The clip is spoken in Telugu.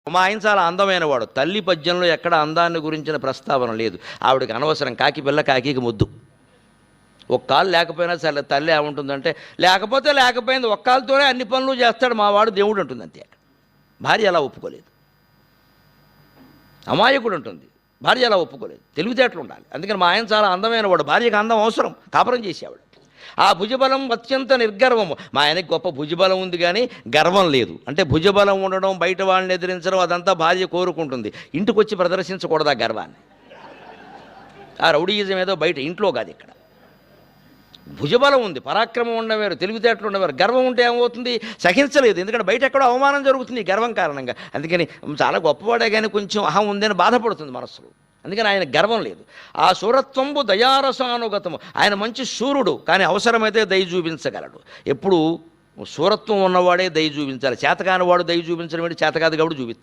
మా ఆయన చాలా అందమైన వాడు. తల్లి పద్యంలో ఎక్కడ అందాన్ని గురించిన ప్రస్తావన లేదు. ఆవిడకి అనవసరం, కాకి పిల్ల కాకికి ముద్దు. ఒక కాలు లేకపోయినా సరే తల్లి ఏముంటుందంటే, లేకపోతే లేకపోయింది, ఒక్క కాలుతోనే అన్ని పనులు చేస్తాడు మా వాడు దేవుడు ఉంటుంది అంతే. భార్య అలా ఒప్పుకోలేదు. అమాయకుడు ఉంటుంది, భార్య అలా ఒప్పుకోలేదు. తెలివితేటలు ఉండాలి. అందుకని మా ఆయన చాలా అందమైన వాడు. భార్యకు అందం అవసరం, కాపురం చేసేవాడు. ఆ భుజబలం అత్యంత నిర్గర్వము. మా ఆయనకి గొప్ప భుజబలం ఉంది కానీ గర్వం లేదు. అంటే భుజబలం ఉండడం, బయట వాళ్ళని ఎదిరించడం అదంతా భార్య కోరుకుంటుంది. ఇంటికి వచ్చి ప్రదర్శించకూడదు ఆ గర్వాన్ని. ఆ రౌడీయిజం ఏదో బయట, ఇంట్లో కాదు, ఇక్కడ. భుజబలం ఉంది, పరాక్రమం ఉండవేరు, తెలివితేటలు ఉండవేరు. గర్వం ఉంటే ఏమవుతుంది? సహించలేదు. ఎందుకంటే బయట ఎక్కడో అవమానం జరుగుతుంది ఈ గర్వం కారణంగా. అందుకని చాలా గొప్పవాడే కానీ కొంచెం అహం ఉందని బాధపడుతుంది మనస్సులో. అందుకని ఆయన గర్వం లేదు. ఆ శూరత్వంబు దయారసానుగతము. ఆయన మంచి శూరుడు, కానీ అవసరమైతే దయ చూపించగలడు. ఎప్పుడు శూరత్వం ఉన్నవాడే దయ చూపించాలి. చేతకాని వాడు దయ చూపించడం ఏంటి? చేతకాదు కాబట్టి చూపిస్తాడు.